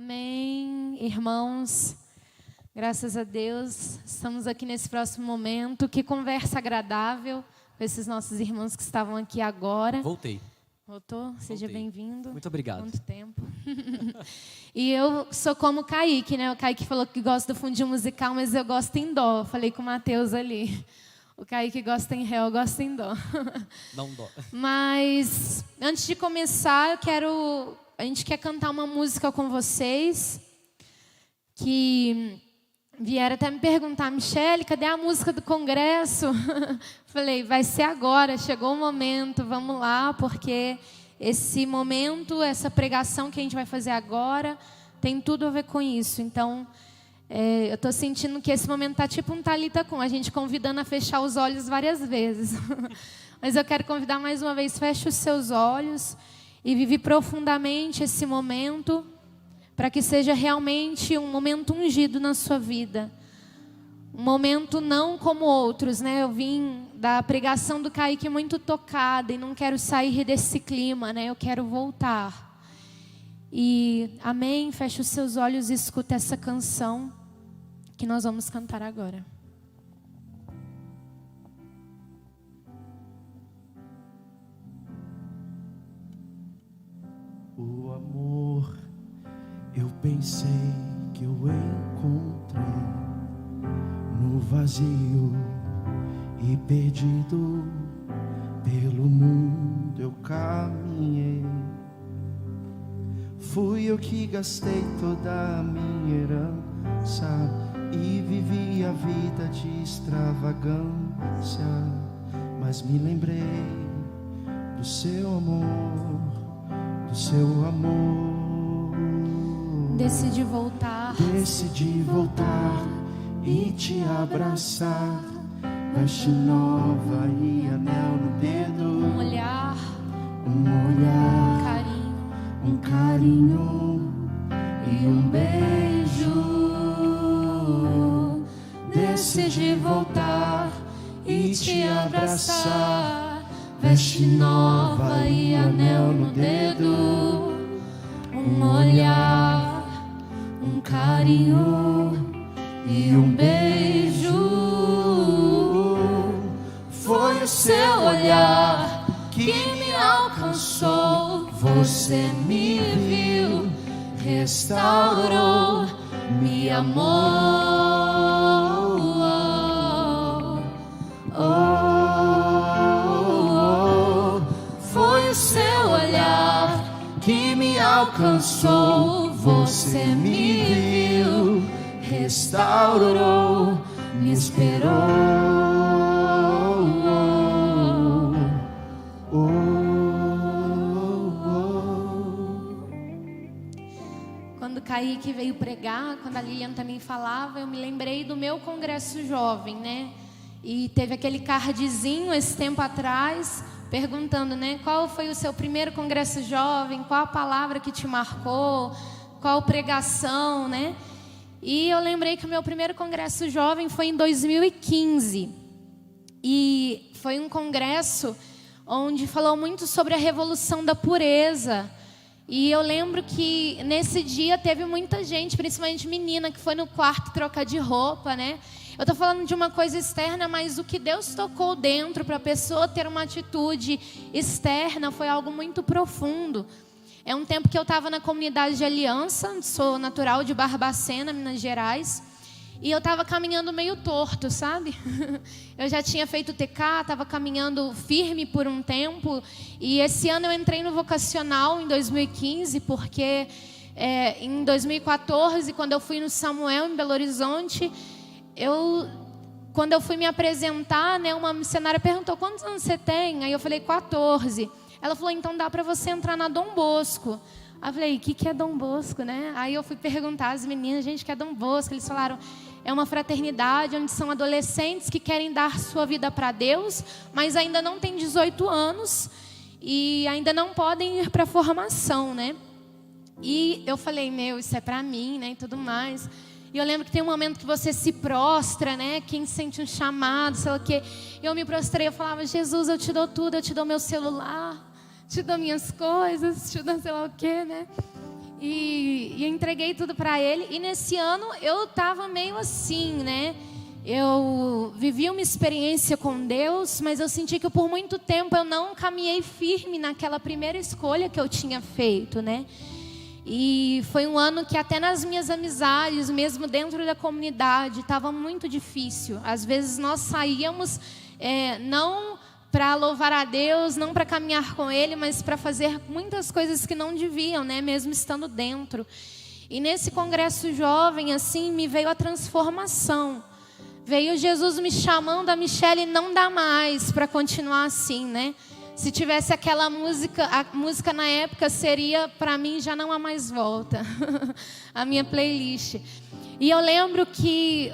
Amém, irmãos, graças a Deus, estamos aqui nesse próximo momento. Que conversa agradável com esses nossos irmãos que estavam aqui agora. Voltou? Seja bem-vindo. Muito obrigado. Quanto tempo. E eu sou como o Kaique, né? O Kaique falou que gosta do fundinho musical, mas eu gosto em dó. Falei com o Matheus ali. O Kaique gosta em ré, eu gosto em dó. Não dó. Mas, antes de começar, a gente quer cantar uma música com vocês, que vieram até me perguntar, Michele, cadê a música do congresso? Falei, vai ser agora, chegou o momento, vamos lá, porque esse momento, essa pregação que a gente vai fazer agora, tem tudo a ver com isso. Então, eu estou sentindo que esse momento está tipo um Thalita Cum, a gente convidando a fechar os olhos várias vezes. Mas eu quero convidar mais uma vez, feche os seus olhos e vive profundamente esse momento, para que seja realmente um momento ungido na sua vida. Um momento não como outros, né? Eu vim da pregação do Kaique muito tocada e não quero sair desse clima, né? Eu quero voltar. E, amém, feche os seus olhos e escuta essa canção que nós vamos cantar agora. O amor, eu pensei que eu encontrei no vazio e perdido pelo mundo eu caminhei. Fui eu que gastei toda a minha herança e vivi a vida de extravagância, mas me lembrei do seu amor, do seu amor. Decidi voltar e te abraçar. Veste nova e anel no dedo. um olhar, um carinho e um beijo. Decidi voltar e te abraçar. Veste nova e anel no dedo. Um olhar, um carinho e um beijo. Foi o seu olhar que me alcançou. Você me viu, restaurou, me amou. Foi o seu olhar que me alcançou. Você me viu, restaurou, me esperou. Quando o Kaique veio pregar, quando a Lilian também falava, eu me lembrei do meu congresso jovem, né? E teve aquele cardzinho esse tempo atrás, perguntando, né? Qual foi o seu primeiro congresso jovem? Qual a palavra que te marcou? Qual pregação, né? E eu lembrei que o meu primeiro congresso jovem foi em 2015. E foi um congresso onde falou muito sobre a revolução da pureza. E eu lembro que nesse dia teve muita gente, principalmente menina, que foi no quarto trocar de roupa, né? Eu estou falando de uma coisa externa, mas o que Deus tocou dentro para a pessoa ter uma atitude externa foi algo muito profundo. É um tempo que eu estava na comunidade de Aliança, sou natural de Barbacena, Minas Gerais. E eu estava caminhando meio torto, sabe? Eu já tinha feito TK, estava caminhando firme por um tempo. E esse ano eu entrei no vocacional em 2015, porque em 2014, quando eu fui no Samuel, em Belo Horizonte, quando eu fui me apresentar, né, uma missionária perguntou, quantos anos você tem? Aí eu falei, 14. Ela falou, então dá para você entrar na Dom Bosco. Aí eu falei, o que é Dom Bosco, né? Aí eu fui perguntar às meninas, gente, o que é Dom Bosco? Eles falaram, é uma fraternidade onde são adolescentes que querem dar sua vida para Deus, mas ainda não têm 18 anos e ainda não podem ir para a formação, né? E eu falei, isso é para mim, né, e tudo mais. E eu lembro que tem um momento que você se prostra, né? Quem sente um chamado, sei lá o quê. Eu me prostrei, eu falava, Jesus, eu te dou tudo, eu te dou meu celular, te dou minhas coisas, te dou sei lá o quê, né? E entreguei tudo para Ele. E nesse ano eu estava meio assim, né? Eu vivi uma experiência com Deus, mas eu senti que por muito tempo eu não caminhei firme naquela primeira escolha que eu tinha feito, né? E foi um ano que até nas minhas amizades, mesmo dentro da comunidade, estava muito difícil. Às vezes nós saíamos não para louvar a Deus, não para caminhar com Ele, mas para fazer muitas coisas que não deviam, né? Mesmo estando dentro. E nesse congresso jovem, assim, me veio a transformação. Veio Jesus me chamando, a Michele, não dá mais para continuar assim, né? Se tivesse aquela música, a música na época seria, para mim, já não há mais volta. A minha playlist. E eu lembro que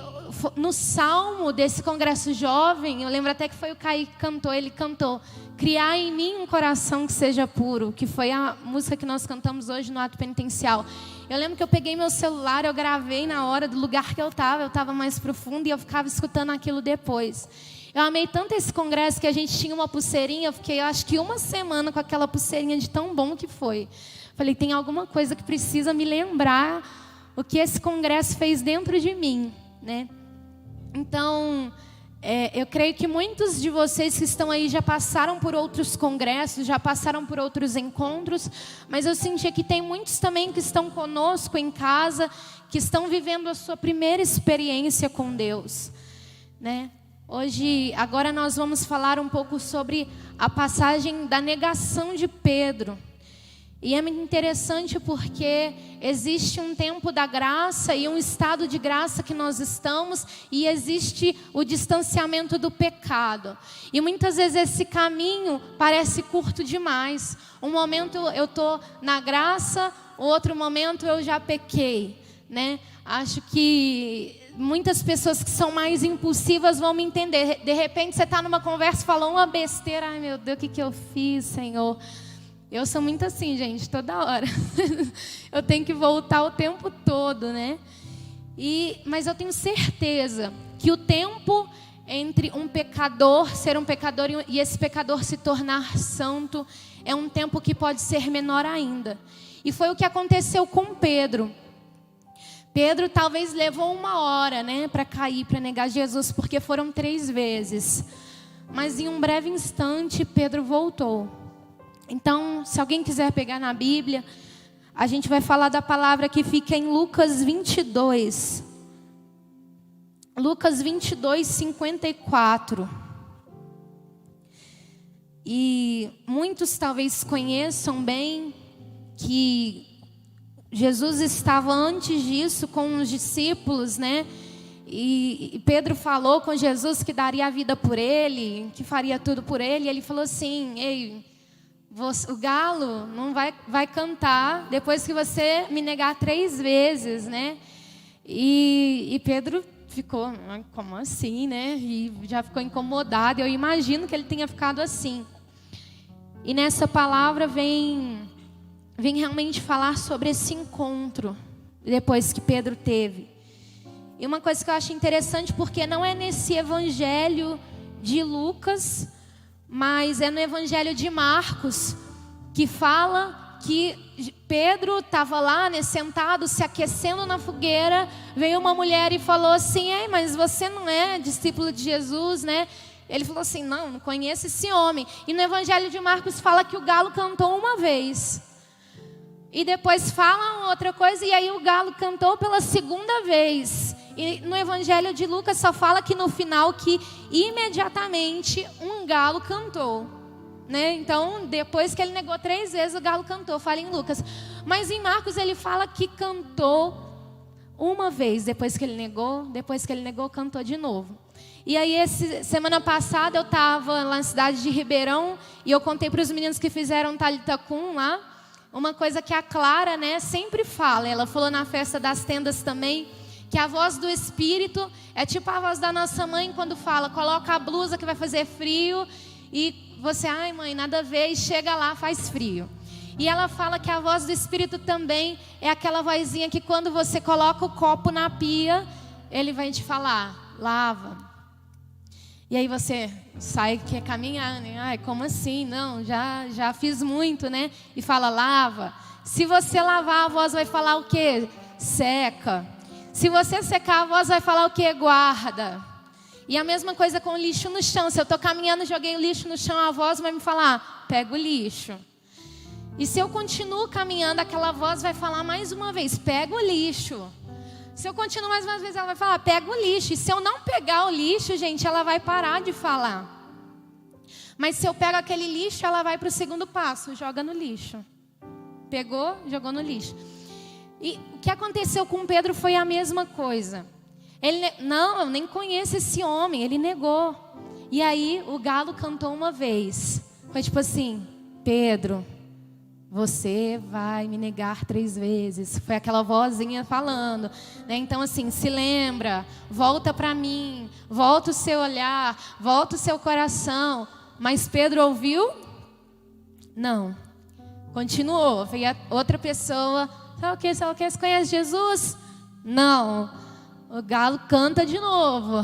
no salmo desse congresso jovem, eu lembro até que foi o Kaique que cantou, ele cantou "Criar em mim um coração que seja puro", que foi a música que nós cantamos hoje no ato penitencial. Eu lembro que eu peguei meu celular, eu gravei na hora do lugar que eu estava mais profundo, e eu ficava escutando aquilo depois. Eu amei tanto esse congresso que a gente tinha uma pulseirinha, eu fiquei, acho que uma semana com aquela pulseirinha de tão bom que foi. Falei, tem alguma coisa que precisa me lembrar o que esse congresso fez dentro de mim, né? Então, eu creio que muitos de vocês que estão aí já passaram por outros congressos, já passaram por outros encontros, mas eu senti que tem muitos também que estão conosco em casa, que estão vivendo a sua primeira experiência com Deus, né? Agora nós vamos falar um pouco sobre a passagem da negação de Pedro. E é muito interessante porque existe um tempo da graça e um estado de graça que nós estamos, e existe o distanciamento do pecado. E muitas vezes esse caminho parece curto demais. Um momento eu estou na graça, outro momento eu já pequei, né? Acho que muitas pessoas que são mais impulsivas vão me entender. De repente você está numa conversa, falou uma besteira, ai meu Deus, o que eu fiz, Senhor? Eu sou muito assim, gente, toda hora. Eu tenho que voltar o tempo todo, né? Mas eu tenho certeza que o tempo entre um pecador, ser um pecador, e esse pecador se tornar santo, é um tempo que pode ser menor ainda. E foi o que aconteceu com Pedro. Pedro talvez levou 1 hora, né, para cair, para negar Jesus, porque foram 3 vezes. Mas em um breve instante, Pedro voltou. Então, se alguém quiser pegar na Bíblia, a gente vai falar da palavra que fica em Lucas 22. Lucas 22, 54. E muitos talvez conheçam bem que Jesus estava antes disso com os discípulos, né? E Pedro falou com Jesus que daria a vida por ele, que faria tudo por ele. E ele falou assim, ei, o galo não vai cantar depois que você me negar 3 vezes, né? E Pedro ficou, como assim, né? E já ficou incomodado. Eu imagino que ele tenha ficado assim. E nessa palavra vem realmente falar sobre esse encontro depois que Pedro teve. E uma coisa que eu acho interessante, porque não é nesse evangelho de Lucas, mas é no evangelho de Marcos, que fala que Pedro estava lá, né, sentado, se aquecendo na fogueira. Veio uma mulher e falou assim, ei, mas você não é discípulo de Jesus, né? Ele falou assim, não conheço esse homem. E no evangelho de Marcos fala que o galo cantou 1 vez. E depois fala outra coisa, e aí o galo cantou pela 2ª vez. E no evangelho de Lucas só fala que no final que imediatamente um galo cantou, né? Então depois que ele negou 3 vezes, o galo cantou, fala em Lucas. Mas em Marcos ele fala que cantou 1 vez, depois que ele negou, cantou de novo. E aí semana passada eu estava lá na cidade de Ribeirão, e eu contei para os meninos que fizeram Thalita Cum lá, uma coisa que a Clara, né, sempre fala. Ela falou na festa das tendas também, que a voz do Espírito é tipo a voz da nossa mãe quando fala, coloca a blusa que vai fazer frio, e você, ai mãe, nada a ver, e chega lá, faz frio. E ela fala que a voz do Espírito também é aquela vozinha que quando você coloca o copo na pia, ele vai te falar, lava. E aí você sai que é caminhar, né? Ai, como assim? Não, já fiz muito, né? E fala, lava. Se você lavar, a voz vai falar o quê? Seca. Se você secar, a voz vai falar o quê? Guarda. E a mesma coisa com o lixo no chão. Se eu estou caminhando e joguei o lixo no chão, a voz vai me falar, pega o lixo. E se eu continuo caminhando, aquela voz vai falar mais uma vez, pega o lixo. Se eu continuo mais uma vez, ela vai falar, pega o lixo. E se eu não pegar o lixo, gente, ela vai parar de falar. Mas se eu pego aquele lixo, ela vai para o segundo passo, joga no lixo. Pegou, jogou no lixo. E o que aconteceu com Pedro foi a mesma coisa. Ele, não, eu nem conheço esse homem, ele negou. E aí o galo cantou uma vez. Foi tipo assim, Pedro, você vai me negar 3 vezes. Foi aquela vozinha falando, né? Então assim, se lembra, volta para mim, volta o seu olhar, volta o seu coração. Mas Pedro ouviu? Não. Continuou, veio outra pessoa, sabe o que, você conhece Jesus? Não. O galo canta de novo.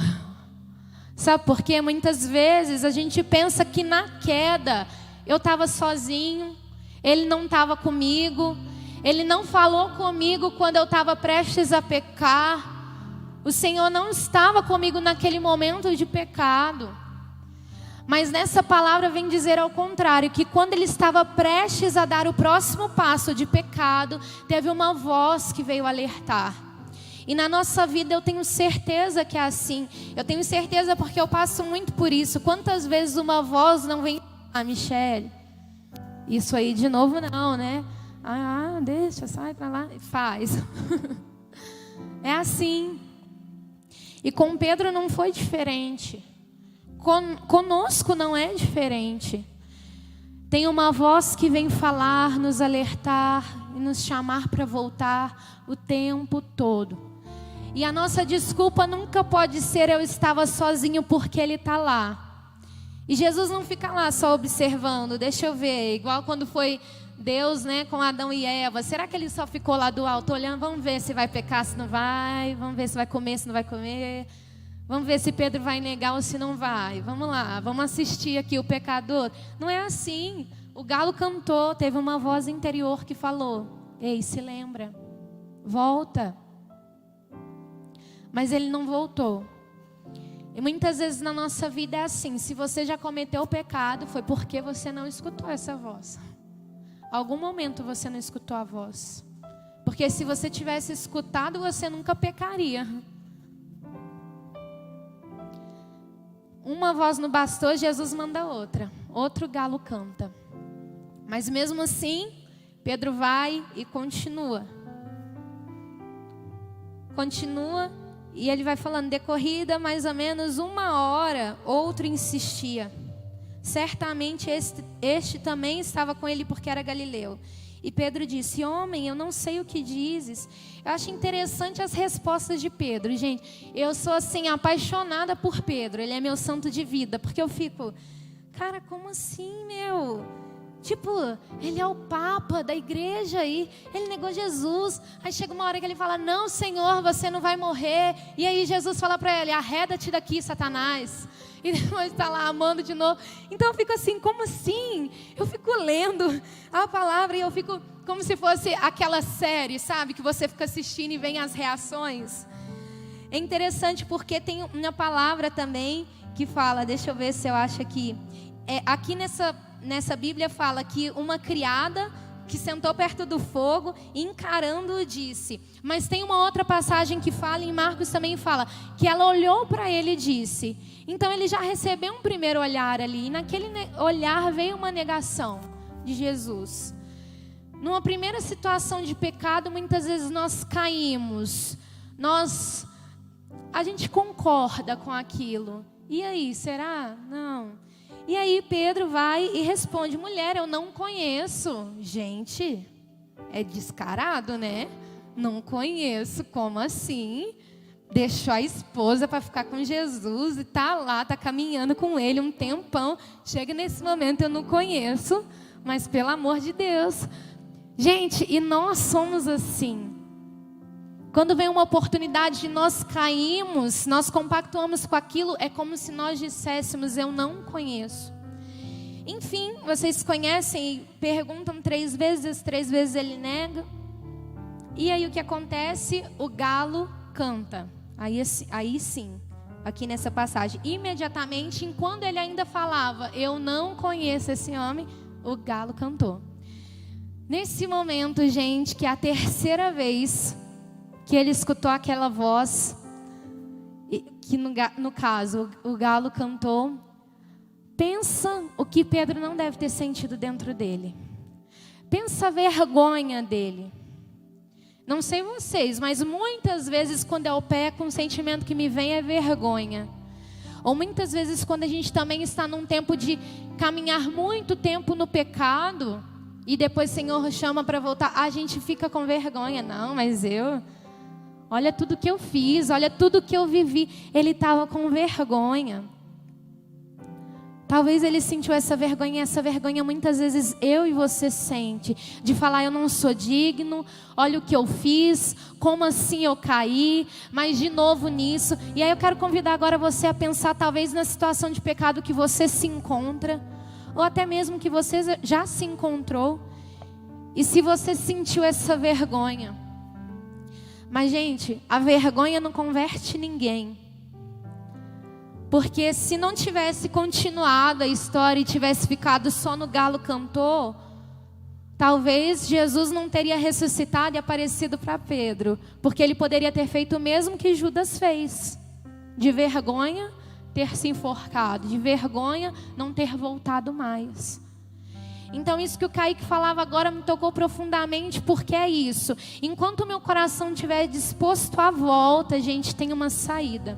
Sabe por quê? Muitas vezes a gente pensa que na queda eu estava sozinho, ele não estava comigo, ele não falou comigo quando eu estava prestes a pecar. O Senhor não estava comigo naquele momento de pecado. Mas nessa palavra vem dizer ao contrário, que quando ele estava prestes a dar o próximo passo de pecado, teve uma voz que veio alertar. E na nossa vida eu tenho certeza que é assim. Eu tenho certeza porque eu passo muito por isso. Quantas vezes uma voz não vem... Michele, isso aí de novo não, né? Deixa, sai pra lá. Faz. É assim. E com Pedro não foi diferente. Conosco não é diferente. Tem uma voz que vem falar, nos alertar e nos chamar para voltar o tempo todo. E a nossa desculpa nunca pode ser eu estava sozinho porque Ele está lá. E Jesus não fica lá só observando, deixa eu ver, igual quando foi Deus, né, com Adão e Eva. Será que Ele só ficou lá do alto olhando? Vamos ver se vai pecar, se não vai. Vamos ver se vai comer, se não vai comer. Vamos ver se Pedro vai negar ou se não vai. Vamos lá, vamos assistir aqui o pecador. Não é assim. O galo cantou, teve uma voz interior que falou, ei, se lembra, volta. Mas ele não voltou. E muitas vezes na nossa vida é assim. Se você já cometeu o pecado, foi porque você não escutou essa voz. Algum momento você não escutou a voz. Porque se você tivesse escutado, você nunca pecaria. Uma voz não bastou, Jesus manda outra. Outro galo canta. Mas mesmo assim, Pedro vai e continua. Continua. E ele vai falando, decorrida mais ou menos 1 hora, outro insistia. Certamente este também estava com ele porque era galileu. E Pedro disse, homem, eu não sei o que dizes. Eu acho interessante as respostas de Pedro. Gente, eu sou assim apaixonada por Pedro. Ele é meu santo de vida. Porque eu fico, cara, como assim, meu? Tipo, ele é o Papa da igreja aí, ele negou Jesus. Aí chega uma hora que ele fala, não, Senhor, você não vai morrer. E aí Jesus fala para ele, arreda-te daqui, Satanás. E depois está lá amando de novo. Então eu fico assim, como assim? Eu fico lendo a palavra e eu fico como se fosse aquela série, sabe? Que você fica assistindo e vem as reações. É interessante porque tem uma palavra também que fala, deixa eu ver se eu acho aqui. Aqui nessa Bíblia fala que uma criada que sentou perto do fogo, encarando-o, disse. Mas tem uma outra passagem que fala, em Marcos também fala, que ela olhou para ele e disse. Então ele já recebeu um primeiro olhar ali, e naquele olhar veio uma negação de Jesus. Numa primeira situação de pecado, muitas vezes nós caímos, a gente concorda com aquilo. E aí, será? Não. E aí Pedro vai e responde, mulher, eu não conheço. Gente, é descarado, né? Não conheço, como assim? Deixou a esposa para ficar com Jesus e tá lá, tá caminhando com ele um tempão. Chega nesse momento, eu não conheço, mas pelo amor de Deus. Gente, e nós somos assim. Quando vem uma oportunidade, nós caímos, nós compactuamos com aquilo, é como se nós disséssemos, eu não conheço. Enfim, vocês conhecem e perguntam 3 vezes, as 3 vezes ele nega. E aí o que acontece? O galo canta. Aí sim, aqui nessa passagem. Imediatamente, enquanto ele ainda falava, eu não conheço esse homem, o galo cantou. Nesse momento, gente, que é a 3ª vez que ele escutou aquela voz, que no caso o galo cantou, pensa o que Pedro não deve ter sentido dentro dele. Pensa a vergonha dele. Não sei vocês, mas muitas vezes quando eu peco, um sentimento que me vem é vergonha. Ou muitas vezes quando a gente também está num tempo de caminhar muito tempo no pecado, e depois o Senhor chama para voltar, a gente fica com vergonha. Não, mas olha tudo que eu fiz, olha tudo que eu vivi. Ele estava com vergonha. Talvez ele sentiu essa vergonha, e essa vergonha muitas vezes eu e você sente, de falar eu não sou digno, olha o que eu fiz, como assim eu caí, mas de novo nisso. E aí eu quero convidar agora você a pensar talvez na situação de pecado que você se encontra, ou até mesmo que você já se encontrou, e se você sentiu essa vergonha. Mas gente, a vergonha não converte ninguém. Porque se não tivesse continuado a história e tivesse ficado só no galo cantor, talvez Jesus não teria ressuscitado e aparecido para Pedro. Porque ele poderia ter feito o mesmo que Judas fez. De vergonha, ter se enforcado. De vergonha, não ter voltado mais. Então isso que o Kaique falava agora me tocou profundamente, porque é isso. Enquanto o meu coração estiver disposto à volta, gente, tem uma saída.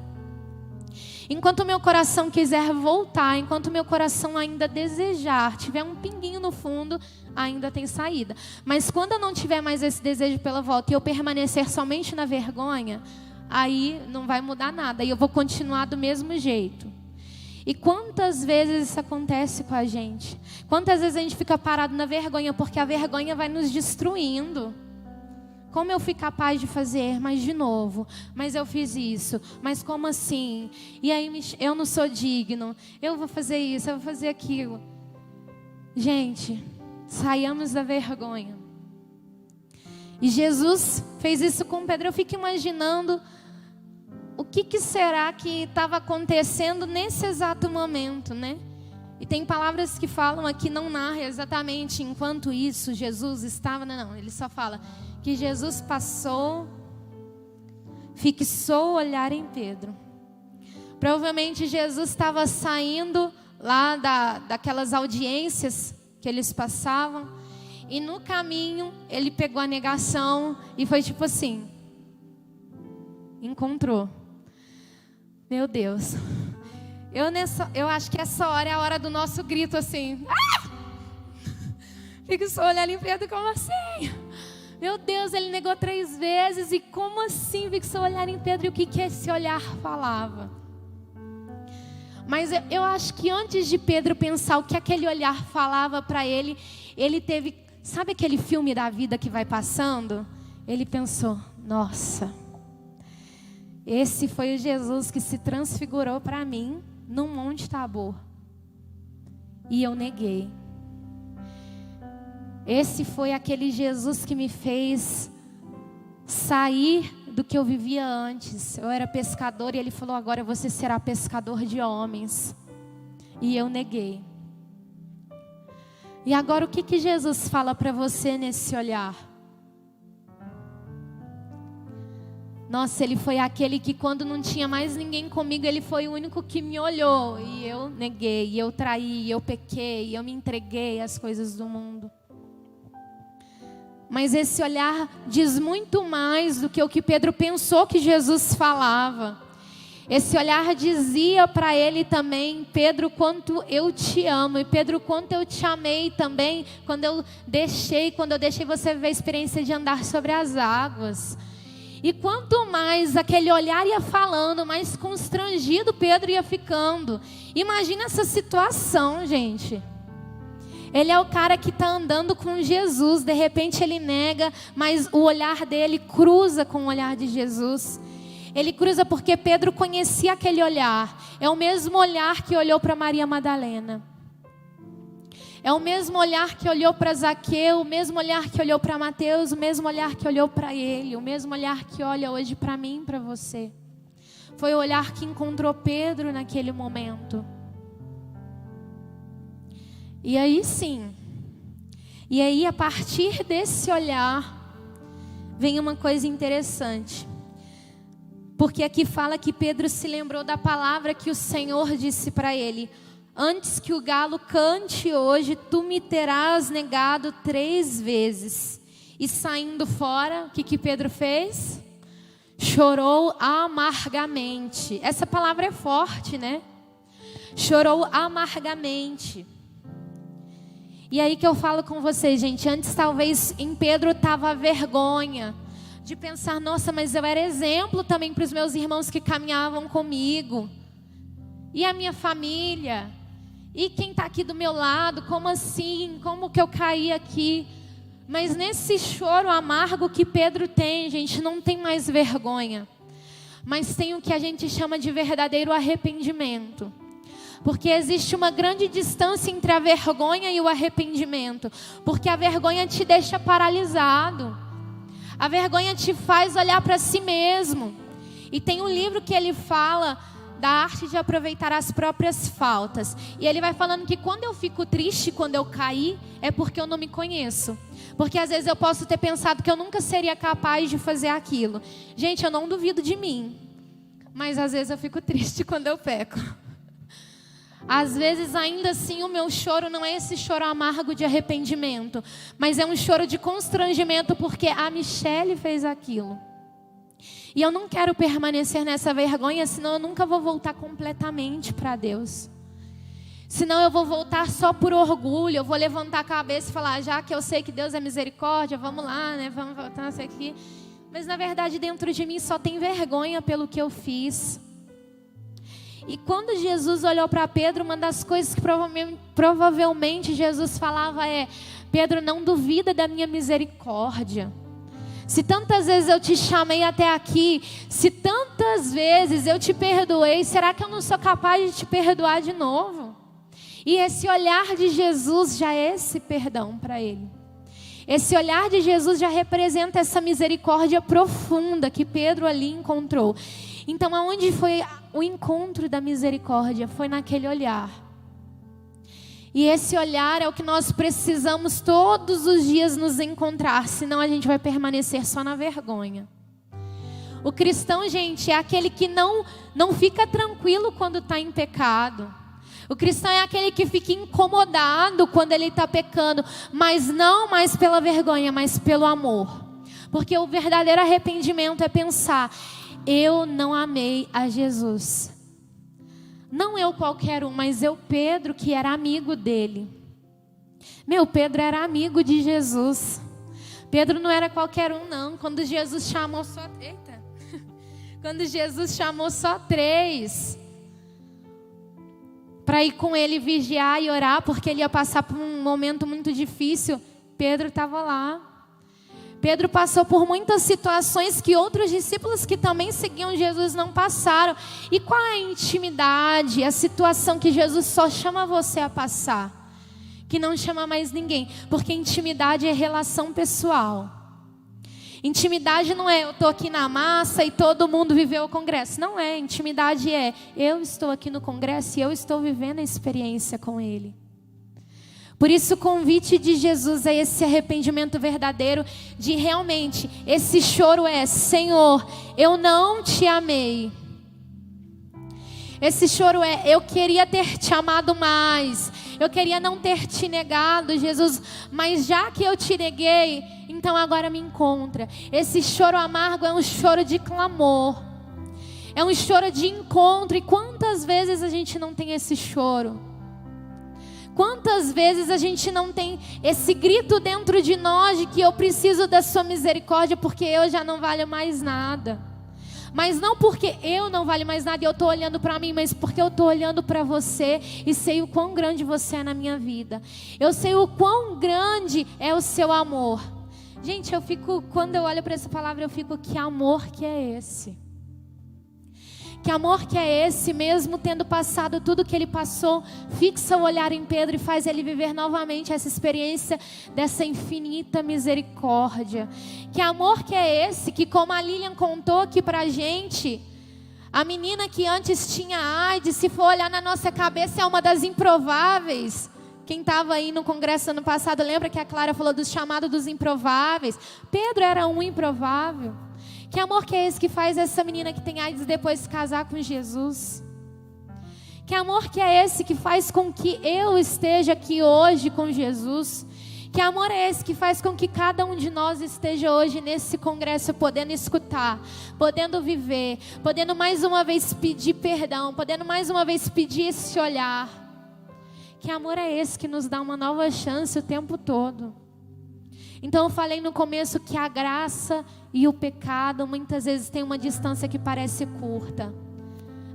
Enquanto o meu coração quiser voltar, enquanto o meu coração ainda desejar, tiver um pinguinho no fundo, ainda tem saída. Mas quando eu não tiver mais esse desejo pela volta e eu permanecer somente na vergonha, aí não vai mudar nada, e eu vou continuar do mesmo jeito. E quantas vezes isso acontece com a gente? Quantas vezes a gente fica parado na vergonha, porque a vergonha vai nos destruindo. Como eu fui capaz de fazer? Mas de novo, mas eu fiz isso, mas como assim? E aí eu não sou digno, eu vou fazer isso, eu vou fazer aquilo. Gente, saiamos da vergonha. E Jesus fez isso com Pedro. Eu fico imaginando o que será que estava acontecendo nesse exato momento, né? E tem palavras que falam aqui, não narra exatamente enquanto isso Jesus estava, não, ele só fala que Jesus passou, fixou o olhar em Pedro. Provavelmente Jesus estava saindo lá daquelas audiências que eles passavam, e no caminho ele pegou a negação e foi tipo assim, encontrou. Meu Deus, eu acho que essa hora é a hora do nosso grito assim. Fixou o olhar em Pedro, como assim? Meu Deus, ele negou 3 vezes. E como assim fixou o olhar em Pedro? E o que esse olhar falava? Mas eu acho que antes de Pedro pensar o que aquele olhar falava para ele, ele teve, sabe aquele filme da vida que vai passando? Ele pensou, nossa, esse foi o Jesus que se transfigurou para mim no Monte Tabor. E eu neguei. Esse foi aquele Jesus que me fez sair do que eu vivia antes. Eu era pescador e ele falou, agora você será pescador de homens. E eu neguei. E agora o que Jesus fala para você nesse olhar? Nossa, ele foi aquele que quando não tinha mais ninguém comigo, ele foi o único que me olhou. E eu neguei, e eu traí, e eu pequei, e eu me entreguei às coisas do mundo. Mas esse olhar diz muito mais do que o que Pedro pensou que Jesus falava. Esse olhar dizia para ele também, Pedro, quanto eu te amo. E Pedro, quanto eu te amei também, quando eu deixei você viver a experiência de andar sobre as águas. E quanto mais aquele olhar ia falando, mais constrangido Pedro ia ficando. Imagina essa situação, gente. Ele é o cara que está andando com Jesus. De repente ele nega, mas o olhar dele cruza com o olhar de Jesus. Ele cruza porque Pedro conhecia aquele olhar. É o mesmo olhar que olhou para Maria Madalena. É o mesmo olhar que olhou para Zaqueu, o mesmo olhar que olhou para Mateus, o mesmo olhar que olhou para ele, o mesmo olhar que olha hoje para mim e para você. Foi o olhar que encontrou Pedro naquele momento. E aí sim, e aí a partir desse olhar, vem uma coisa interessante. Porque aqui fala que Pedro se lembrou da palavra que o Senhor disse para ele: antes que o galo cante hoje, tu me terás negado 3 vezes. E saindo fora, o que Pedro fez? Chorou amargamente. Essa palavra é forte, né? Chorou amargamente. E aí que eu falo com vocês, gente. Antes talvez em Pedro estava a vergonha de pensar: nossa, mas eu era exemplo também para os meus irmãos que caminhavam comigo. E a minha família? E quem está aqui do meu lado? Como assim? Como que eu caí aqui? Mas nesse choro amargo que Pedro tem, gente, não tem mais vergonha. Mas tem o que a gente chama de verdadeiro arrependimento. Porque existe uma grande distância entre a vergonha e o arrependimento. Porque a vergonha te deixa paralisado. A vergonha te faz olhar para si mesmo. E tem um livro que ele fala da arte de aproveitar as próprias faltas. E ele vai falando que quando eu fico triste, quando eu caí, é porque eu não me conheço. Porque às vezes eu posso ter pensado que eu nunca seria capaz de fazer aquilo. Gente, eu não duvido de mim. Mas às vezes eu fico triste quando eu peco. Às vezes ainda assim o meu choro não é esse choro amargo de arrependimento. Mas é um choro de constrangimento porque a Michele fez aquilo. E eu não quero permanecer nessa vergonha, senão eu nunca vou voltar completamente para Deus. Senão eu vou voltar só por orgulho, eu vou levantar a cabeça e falar: já que eu sei que Deus é misericórdia, vamos lá, né? Vamos voltar isso aqui. Mas na verdade dentro de mim só tem vergonha pelo que eu fiz. E quando Jesus olhou para Pedro, uma das coisas que provavelmente Jesus falava é: Pedro, não duvida da minha misericórdia. Se tantas vezes eu te chamei até aqui, se tantas vezes eu te perdoei, será que eu não sou capaz de te perdoar de novo? E esse olhar de Jesus já é esse perdão para ele. Esse olhar de Jesus já representa essa misericórdia profunda que Pedro ali encontrou. Então, aonde foi o encontro da misericórdia? Foi naquele olhar. E esse olhar é o que nós precisamos todos os dias nos encontrar, senão a gente vai permanecer só na vergonha. O cristão, gente, é aquele que não fica tranquilo quando está em pecado. O cristão é aquele que fica incomodado quando ele está pecando, mas não mais pela vergonha, mas pelo amor. Porque o verdadeiro arrependimento é pensar: eu não amei a Jesus. Não eu qualquer um, mas eu, Pedro, que era amigo dele. Pedro era amigo de Jesus. Pedro não era qualquer um, não. Quando Jesus chamou só... Quando Jesus chamou só 3 para ir com ele vigiar e orar, porque ele ia passar por um momento muito difícil, Pedro estava lá. Pedro passou por muitas situações que outros discípulos que também seguiam Jesus não passaram. E qual é a intimidade, a situação que Jesus só chama você a passar? Que não chama mais ninguém. Porque intimidade é relação pessoal. Intimidade não é eu estou aqui na massa e todo mundo viveu o congresso. Não é. Intimidade é eu estou aqui no congresso e eu estou vivendo a experiência com ele. Por isso o convite de Jesus é esse arrependimento verdadeiro, de realmente, esse choro é: Senhor, eu não te amei. Esse choro é: eu queria ter te amado mais, eu queria não ter te negado, Jesus, mas já que eu te neguei, então agora me encontra. Esse choro amargo é um choro de clamor, é um choro de encontro. E quantas vezes a gente não tem esse choro? Quantas vezes a gente não tem esse grito dentro de nós de que eu preciso da sua misericórdia porque eu já não valho mais nada. Mas não porque eu não valho mais nada e eu estou olhando para mim, mas porque eu estou olhando para você e sei o quão grande você é na minha vida. Eu sei o quão grande é o seu amor. Gente, quando eu olho para essa palavra, eu fico, que amor que é esse? Que amor que é esse, mesmo tendo passado tudo que ele passou, fixa o olhar em Pedro e faz ele viver novamente essa experiência dessa infinita misericórdia. Que amor que é esse, que como a Lilian contou aqui pra gente, a menina que antes tinha AIDS, se for olhar na nossa cabeça, é uma das improváveis. Quem estava aí no congresso ano passado, lembra que a Clara falou do chamado dos improváveis? Pedro era um improvável. Que amor que é esse que faz essa menina que tem AIDS depois se casar com Jesus? Que amor que é esse que faz com que eu esteja aqui hoje com Jesus? Que amor é esse que faz com que cada um de nós esteja hoje nesse congresso podendo escutar, podendo viver, podendo mais uma vez pedir perdão, podendo mais uma vez pedir esse olhar? Que amor é esse que nos dá uma nova chance o tempo todo? Então eu falei no começo que a graça e o pecado muitas vezes tem uma distância que parece curta.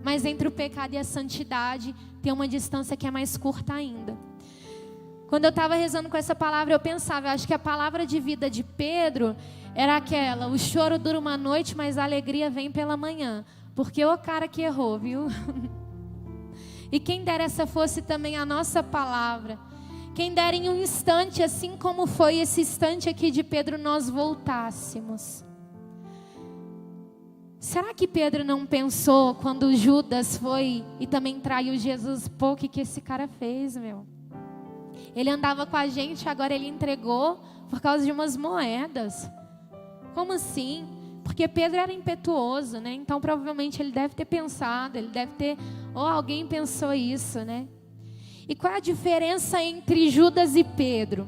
Mas entre o pecado e a santidade tem uma distância que é mais curta ainda. Quando eu estava rezando com essa palavra, eu pensava, eu acho que a palavra de vida de Pedro era aquela: o choro dura uma noite, mas a alegria vem pela manhã. Porque o cara que errou, viu? E quem dera essa fosse também a nossa palavra. Quem dera em um instante, assim como foi esse instante aqui de Pedro, nós voltássemos. Será que Pedro não pensou quando Judas foi e também traiu Jesus? Pô, o que esse cara fez, meu? Ele andava com a gente, agora ele entregou por causa de umas moedas. Como assim? Porque Pedro era impetuoso, né? Então provavelmente ele deve ter pensado, ou alguém pensou isso, né? E qual é a diferença entre Judas e Pedro?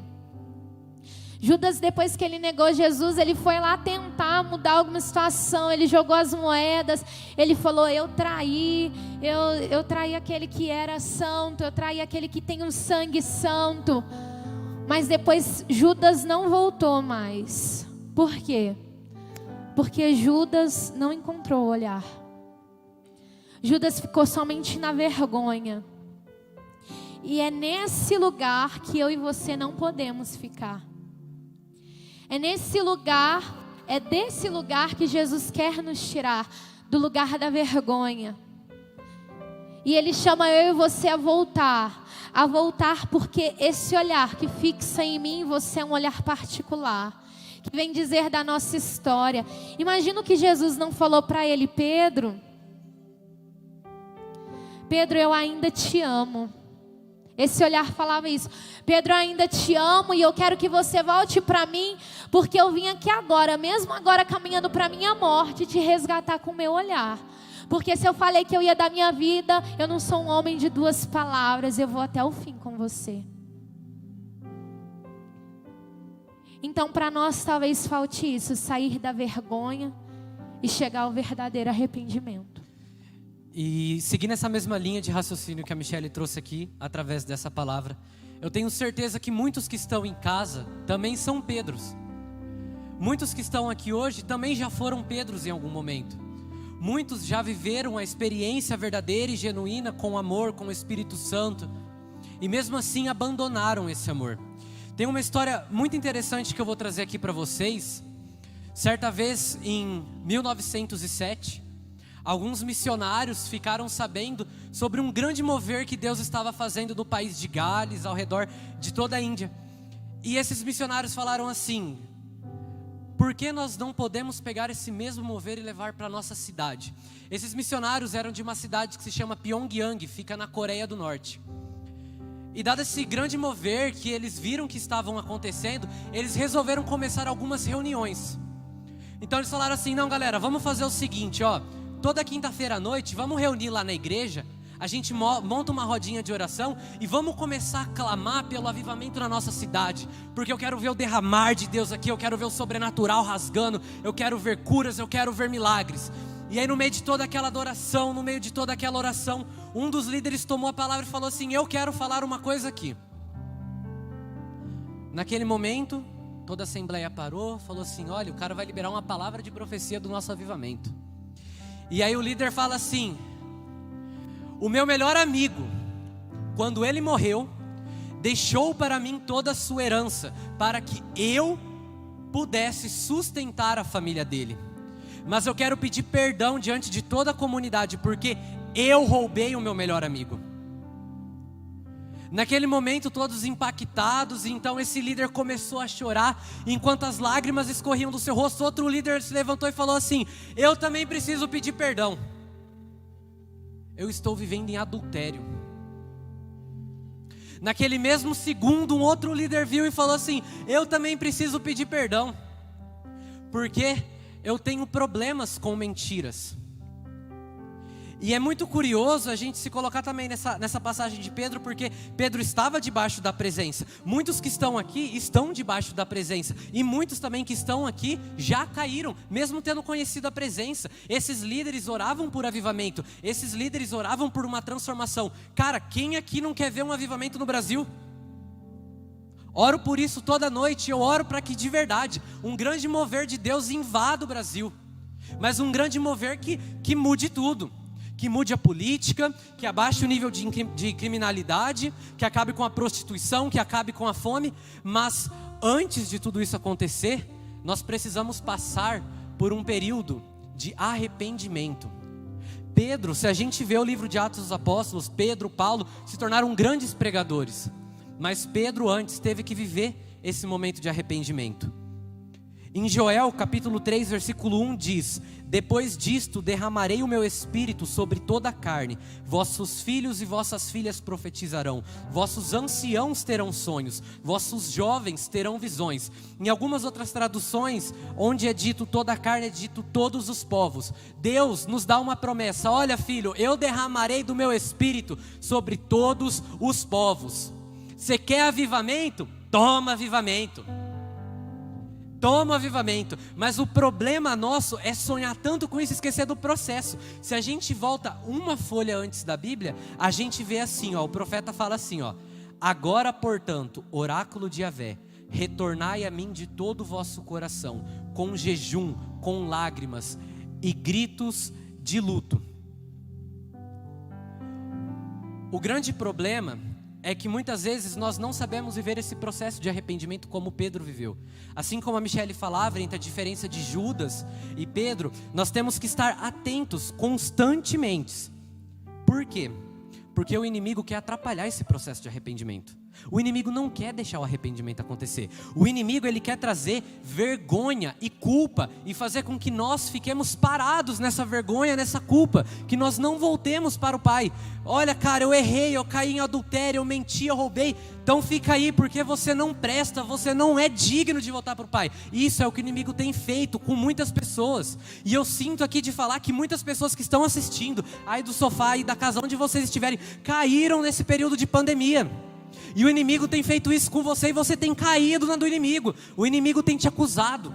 Judas, depois que ele negou Jesus, ele foi lá tentar mudar alguma situação, ele jogou as moedas, ele falou: eu traí aquele que era santo, eu traí aquele que tem um sangue santo. Mas depois Judas não voltou mais. Por quê? Porque Judas não encontrou o olhar. Judas ficou somente na vergonha. E é nesse lugar que eu e você não podemos ficar. É desse lugar que Jesus quer nos tirar, do lugar da vergonha. E Ele chama eu e você a voltar porque esse olhar que fixa em mim e você é um olhar particular, que vem dizer da nossa história. Imagina o que Jesus não falou para ele: Pedro, eu ainda te amo. Esse olhar falava isso: Pedro, eu ainda te amo e eu quero que você volte para mim, porque eu vim aqui agora, mesmo agora caminhando para a minha morte, te resgatar com o meu olhar. Porque se eu falei que eu ia dar minha vida, eu não sou um homem de duas palavras, eu vou até o fim com você. Então para nós talvez falte isso, sair da vergonha e chegar ao verdadeiro arrependimento. E seguindo essa mesma linha de raciocínio que a Michelle trouxe aqui, através dessa palavra, eu tenho certeza que muitos que estão em casa também são Pedros. Muitos que estão aqui hoje também já foram Pedros em algum momento. Muitos já viveram a experiência verdadeira e genuína com amor, com o Espírito Santo, e mesmo assim abandonaram esse amor. Tem uma história muito interessante que eu vou trazer aqui para vocês. Certa vez em 1907, alguns missionários ficaram sabendo sobre um grande mover que Deus estava fazendo no país de Gales, ao redor de toda a Índia. E esses missionários falaram assim: por que nós não podemos pegar esse mesmo mover e levar para a nossa cidade? Esses missionários eram de uma cidade que se chama Pyongyang, fica na Coreia do Norte. E dado esse grande mover que eles viram que estavam acontecendo, eles resolveram começar algumas reuniões. Então eles falaram assim: não, galera, vamos fazer o seguinte, ó. Toda quinta-feira à noite, vamos reunir lá na igreja, a gente monta uma rodinha de oração e vamos começar a clamar pelo avivamento na nossa cidade, porque eu quero ver o derramar de Deus aqui, eu quero ver o sobrenatural rasgando, eu quero ver curas, eu quero ver milagres. E aí no meio de toda aquela adoração, no meio de toda aquela oração, um dos líderes tomou a palavra e falou assim: eu quero falar uma coisa aqui. Naquele momento, toda a assembleia parou, falou assim: olha, o cara vai liberar uma palavra de profecia do nosso avivamento. E aí o líder fala assim: o meu melhor amigo, quando ele morreu, deixou para mim toda a sua herança, para que eu pudesse sustentar a família dele. Mas eu quero pedir perdão diante de toda a comunidade, porque eu roubei o meu melhor amigo. Naquele momento todos impactados, então esse líder começou a chorar, enquanto as lágrimas escorriam do seu rosto. Outro líder se levantou e falou assim: eu também preciso pedir perdão. Eu estou vivendo em adultério. Naquele mesmo segundo, um outro líder viu e falou assim: eu também preciso pedir perdão, porque eu tenho problemas com mentiras. E é muito curioso a gente se colocar também nessa passagem de Pedro, porque Pedro estava debaixo da presença. Muitos que estão aqui estão debaixo da presença, e muitos também que estão aqui já caíram, mesmo tendo conhecido a presença. Esses líderes oravam por avivamento, esses líderes oravam por uma transformação. Cara, quem aqui não quer ver um avivamento no Brasil? Oro por isso toda noite. Eu oro para que de verdade um grande mover de Deus invada o Brasil, mas um grande mover que mude tudo, que mude a política, que abaixe o nível de criminalidade, que acabe com a prostituição, que acabe com a fome. Mas antes de tudo isso acontecer, nós precisamos passar por um período de arrependimento. Pedro, se a gente vê o livro de Atos dos Apóstolos, Pedro, Paulo se tornaram grandes pregadores, mas Pedro antes teve que viver esse momento de arrependimento. Em Joel capítulo 3 versículo 1 diz: depois disto derramarei o meu espírito sobre toda a carne, vossos filhos e vossas filhas profetizarão, vossos anciãos terão sonhos, vossos jovens terão visões. Em algumas outras traduções, onde é dito toda a carne, é dito todos os povos. Deus nos dá uma promessa: olha filho, eu derramarei do meu espírito sobre todos os povos. Você quer avivamento? Toma avivamento. Toma avivamento. Mas o problema nosso é sonhar tanto com isso e esquecer do processo. Se a gente volta uma folha antes da Bíblia, a gente vê assim, ó, o profeta fala assim, ó: agora portanto, oráculo de Yahvé, retornai a mim de todo o vosso coração, com jejum, com lágrimas e gritos de luto. O grande problema é que muitas vezes nós não sabemos viver esse processo de arrependimento como Pedro viveu. Assim como a Michele falava, entre a diferença de Judas e Pedro, nós temos que estar atentos constantemente. Por quê? Porque o inimigo quer atrapalhar esse processo de arrependimento. O inimigo não quer deixar o arrependimento acontecer. O inimigo, ele quer trazer vergonha e culpa e fazer com que nós fiquemos parados nessa vergonha, nessa culpa, que nós não voltemos para o Pai. Olha, cara, eu errei, eu caí em adultério, eu menti, eu roubei. Então fica aí, porque você não presta, você não é digno de voltar para o Pai. Isso é o que o inimigo tem feito com muitas pessoas. E eu sinto aqui de falar que muitas pessoas que estão assistindo aí do sofá e da casa onde vocês estiverem, caíram nesse período de pandemia. E o inimigo tem feito isso com você, e você tem caído na do inimigo. O inimigo tem te acusado,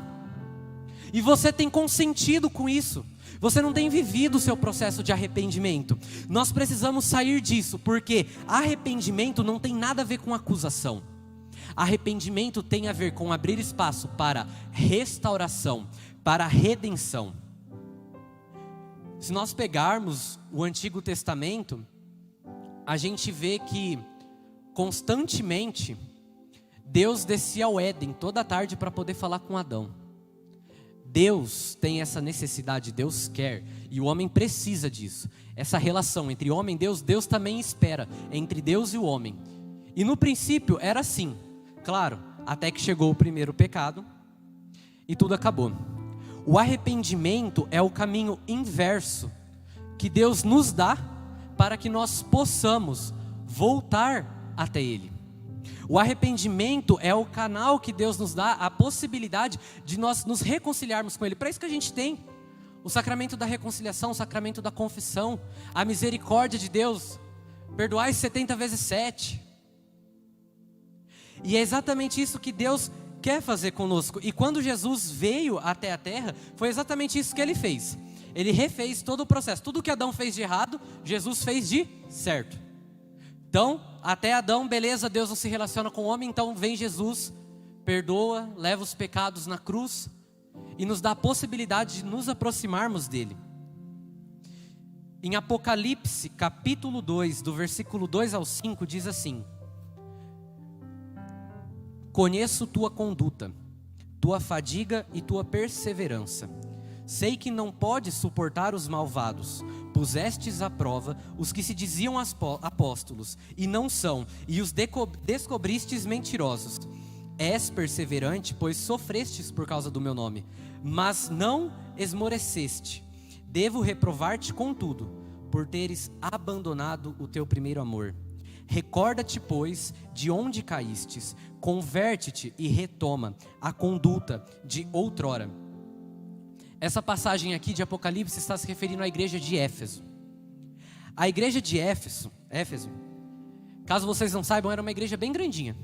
e você tem consentido com isso. Você não tem vivido o seu processo de arrependimento. Nós precisamos sair disso, porque arrependimento não tem nada a ver com acusação. Arrependimento tem a ver com abrir espaço para restauração, para redenção. Se nós pegarmos o Antigo Testamento, a gente vê que constantemente Deus descia ao Éden toda tarde para poder falar com Adão. Deus tem essa necessidade, Deus quer, e o homem precisa disso. Essa relação entre homem e Deus também espera, entre Deus e o homem. E no princípio era assim, claro, até que chegou o primeiro pecado e tudo acabou. O arrependimento é o caminho inverso que Deus nos dá para que nós possamos voltar até Ele. O arrependimento é o canal que Deus nos dá, a possibilidade de nós nos reconciliarmos com Ele. Para isso que a gente tem o sacramento da reconciliação, o sacramento da confissão, a misericórdia de Deus, perdoai 70 vezes 7. E é exatamente isso que Deus quer fazer conosco. E quando Jesus veio até a terra, foi exatamente isso que Ele fez. Ele refez todo o processo. Tudo que Adão fez de errado, Jesus fez de certo. Então, até Adão, beleza, Deus não se relaciona com o homem, então vem Jesus, perdoa, leva os pecados na cruz e nos dá a possibilidade de nos aproximarmos dele. Em Apocalipse, capítulo 2, do versículo 2 ao 5, diz assim: conheço tua conduta, tua fadiga e tua perseverança. Sei que não podes suportar os malvados. Pusestes à prova os que se diziam apóstolos, e não são, e os descobristes mentirosos. És perseverante, pois sofrestes por causa do meu nome, mas não esmoreceste. Devo reprovar-te contudo, por teres abandonado o teu primeiro amor. Recorda-te, pois, de onde caístes, converte-te e retoma a conduta de outrora. Essa passagem aqui de Apocalipse está se referindo à igreja de Éfeso. A igreja de Éfeso, caso vocês não saibam, era uma igreja bem grandinha.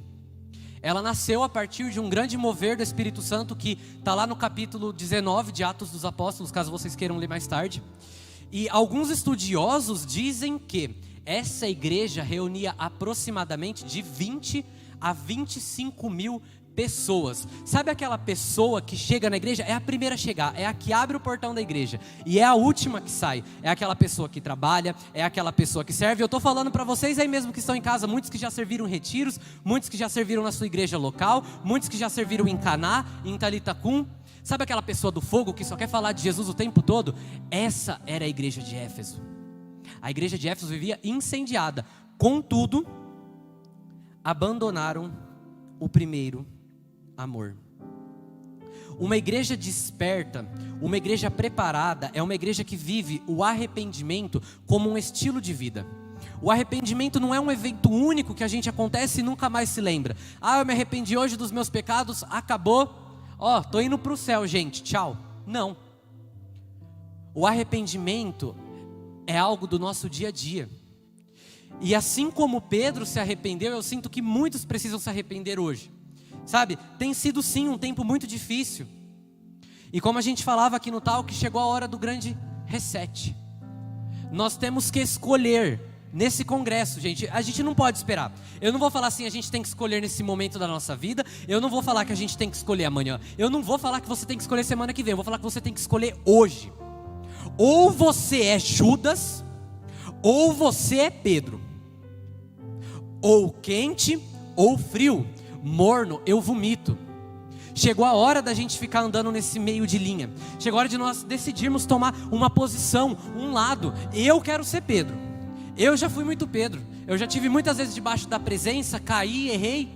Ela nasceu a partir de um grande mover do Espírito Santo, que está lá no capítulo 19 de Atos dos Apóstolos, caso vocês queiram ler mais tarde. E alguns estudiosos dizem que essa igreja reunia aproximadamente de 20 a 25 mil pessoas. Sabe aquela pessoa que chega na igreja? É a primeira a chegar, é a que abre o portão da igreja e é a última que sai. É aquela pessoa que trabalha, é aquela pessoa que serve. Eu estou falando para vocês aí mesmo que estão em casa, muitos que já serviram retiros, muitos que já serviram na sua igreja local, muitos que já serviram em Caná, em Talitacum. Sabe aquela pessoa do fogo que só quer falar de Jesus o tempo todo? Essa era a igreja de Éfeso. A igreja de Éfeso vivia incendiada. Contudo, abandonaram o primeiro amor. Uma igreja desperta, uma igreja preparada, é uma igreja que vive o arrependimento como um estilo de vida. O arrependimento não é um evento único que a gente acontece e nunca mais se lembra. Eu me arrependi hoje dos meus pecados, acabou. Tô indo para o céu, gente, tchau. Não. O arrependimento é algo do nosso dia a dia. E assim como Pedro se arrependeu, eu sinto que muitos precisam se arrepender hoje. Sabe, tem sido sim um tempo muito difícil. E como a gente falava aqui no Talk, chegou a hora do grande reset. Nós temos que escolher nesse congresso, gente. A gente não pode esperar. Eu não vou falar assim, a gente tem que escolher nesse momento da nossa vida. Eu não vou falar que a gente tem que escolher amanhã. Eu não vou falar que você tem que escolher semana que vem. Eu vou falar que você tem que escolher hoje. Ou você é Judas, ou você é Pedro. Ou quente, ou frio. Morno, eu vomito. Chegou a hora da gente ficar andando nesse meio de linha. Chegou a hora de nós decidirmos tomar uma posição, um lado. Eu quero ser Pedro. Eu já fui muito Pedro. Eu já tive muitas vezes debaixo da presença, caí, errei.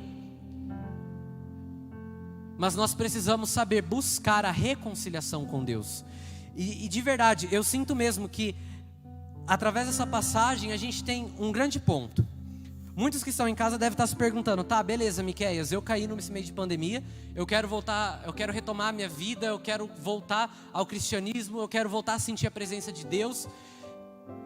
Mas nós precisamos saber buscar a reconciliação com Deus. E de verdade, eu sinto mesmo que através dessa passagem a gente tem um grande ponto. Muitos que estão em casa devem estar se perguntando: tá, beleza, Miqueias, eu caí nesse meio de pandemia, eu quero voltar, eu quero retomar a minha vida, eu quero voltar ao cristianismo, eu quero voltar a sentir a presença de Deus.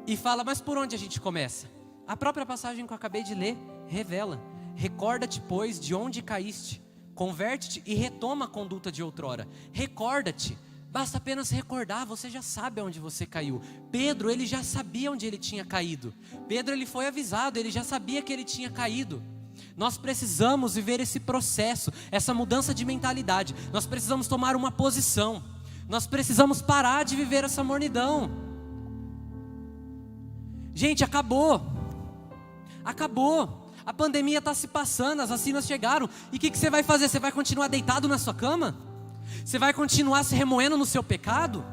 E fala, mas por onde a gente começa? A própria passagem que eu acabei de ler revela: recorda-te, pois, de onde caíste, converte-te e retoma a conduta de outrora. Recorda-te. Basta apenas recordar, você já sabe onde você caiu. Pedro, ele já sabia onde ele tinha caído. Pedro, ele foi avisado, ele já sabia que ele tinha caído. Nós precisamos viver esse processo, essa mudança de mentalidade. Nós precisamos tomar uma posição. Nós precisamos parar de viver essa mornidão. Gente, acabou. Acabou. A pandemia está se passando, as vacinas chegaram. E o que você vai fazer? Você vai continuar deitado na sua cama? Você vai continuar se remoendo no seu pecado?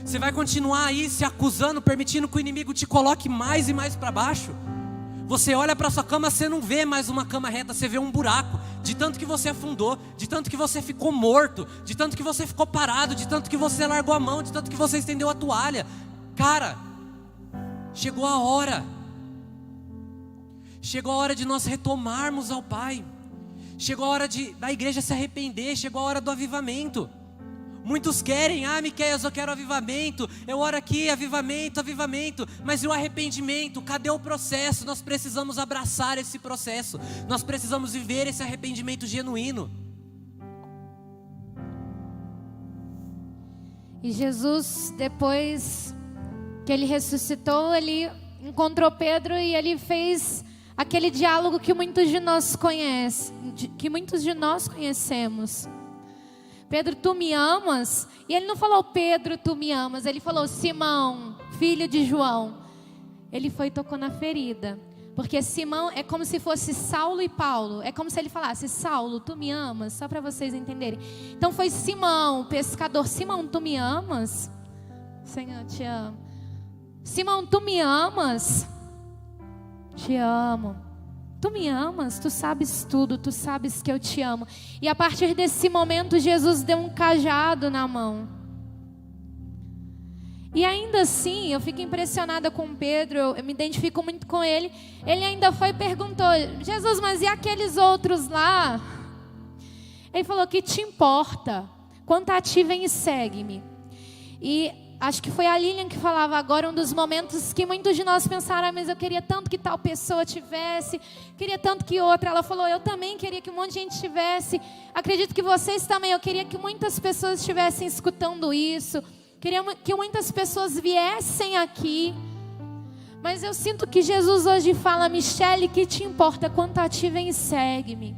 Você vai continuar aí se acusando, permitindo que o inimigo te coloque mais e mais para baixo? Você olha para sua cama, você não vê mais uma cama reta, você vê um buraco. De tanto que você afundou, de tanto que você ficou morto, de tanto que você ficou parado, de tanto que você largou a mão, de tanto que você estendeu a toalha. Cara, chegou a hora. Chegou a hora de nós retomarmos ao Pai. Chegou a hora da igreja se arrepender. Chegou a hora do avivamento. Muitos querem, Miqueias, eu quero avivamento. Eu oro aqui, avivamento, avivamento. Mas e o arrependimento? Cadê o processo? Nós precisamos abraçar esse processo. Nós precisamos viver esse arrependimento genuíno. E Jesus, depois que ele ressuscitou, ele encontrou Pedro e ele fez aquele diálogo que muitos de nós conhecemos. Pedro, tu me amas? E ele não falou, Pedro, tu me amas. Ele falou, Simão, filho de João. Ele foi e tocou na ferida. Porque Simão é como se fosse Saulo e Paulo. É como se ele falasse: Saulo, tu me amas? Só para vocês entenderem. Então foi Simão, pescador. Simão, tu me amas? Senhor, te amo. Simão, tu me amas? Te amo. Tu me amas? Tu sabes tudo. Tu sabes que eu te amo. E a partir desse momento Jesus deu um cajado na mão. E ainda assim, eu fico impressionada com Pedro, eu me identifico muito com ele. Ele ainda foi e perguntou: Jesus, mas e aqueles outros lá? Ele falou: que te importa? Quanto a ti, vem e segue-me. E acho que foi a Lilian que falava agora, um dos momentos que muitos de nós pensaram: mas eu queria tanto que tal pessoa tivesse, queria tanto que outra. Ela falou: eu também queria que um monte de gente tivesse. Acredito que vocês também. Eu queria que muitas pessoas estivessem escutando isso. Queria que muitas pessoas viessem aqui. Mas eu sinto que Jesus hoje fala: Michele, que te importa? Quanto a ti, vem e segue-me.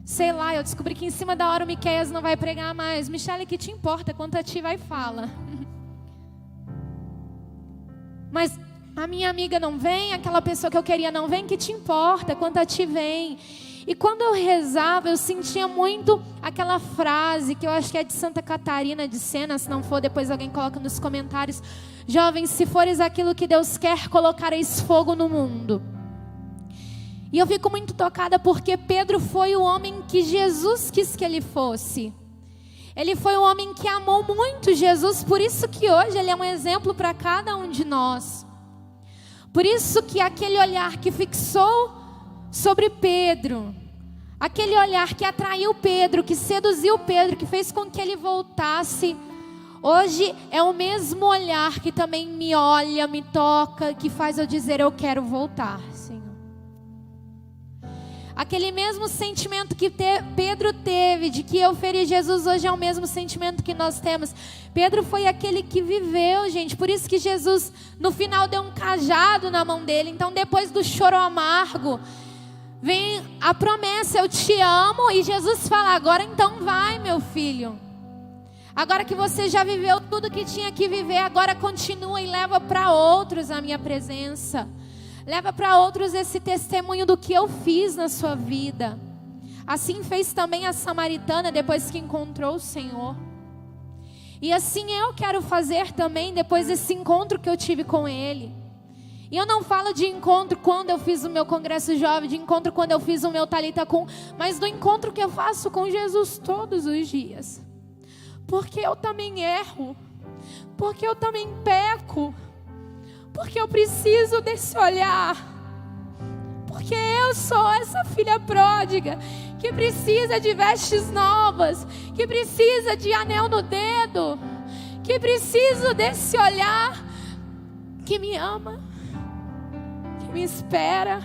Sei lá, eu descobri que em cima da hora o Miqueias não vai pregar mais. Michele, que te importa? Quanto a ti, vai e fala. Mas a minha amiga não vem, aquela pessoa que eu queria não vem, que te importa? Quanto a ti, vem. E quando eu rezava, eu sentia muito aquela frase, que eu acho que é de Santa Catarina de Sena, se não for, depois alguém coloca nos comentários: jovens, se fores aquilo que Deus quer, colocareis fogo no mundo. E eu fico muito tocada porque Pedro foi o homem que Jesus quis que ele fosse. Ele foi um homem que amou muito Jesus, por isso que hoje ele é um exemplo para cada um de nós. Por isso que aquele olhar que fixou sobre Pedro, aquele olhar que atraiu Pedro, que seduziu Pedro, que fez com que ele voltasse, hoje é o mesmo olhar que também me olha, me toca, que faz eu dizer: eu quero voltar, Senhor. Aquele mesmo sentimento que Pedro teve de que eu feri Jesus, hoje é o mesmo sentimento que nós temos. Pedro foi aquele que viveu, gente. Por isso que Jesus no final deu um cajado na mão dele. Então depois do choro amargo vem a promessa: eu te amo. E Jesus fala: agora então vai, meu filho. Agora que você já viveu tudo que tinha que viver, agora continua e leva para outros a minha presença. Leva para outros esse testemunho do que eu fiz na sua vida. Assim fez também a samaritana depois que encontrou o Senhor. E assim eu quero fazer também depois desse encontro que eu tive com Ele. E eu não falo de encontro quando eu fiz o meu congresso jovem, de encontro quando eu fiz o meu Talitha Cum, mas do encontro que eu faço com Jesus todos os dias. Porque eu também erro, porque eu também peco, porque eu preciso desse olhar, porque eu sou essa filha pródiga que precisa de vestes novas, que precisa de anel no dedo, que precisa desse olhar que me ama, que me espera.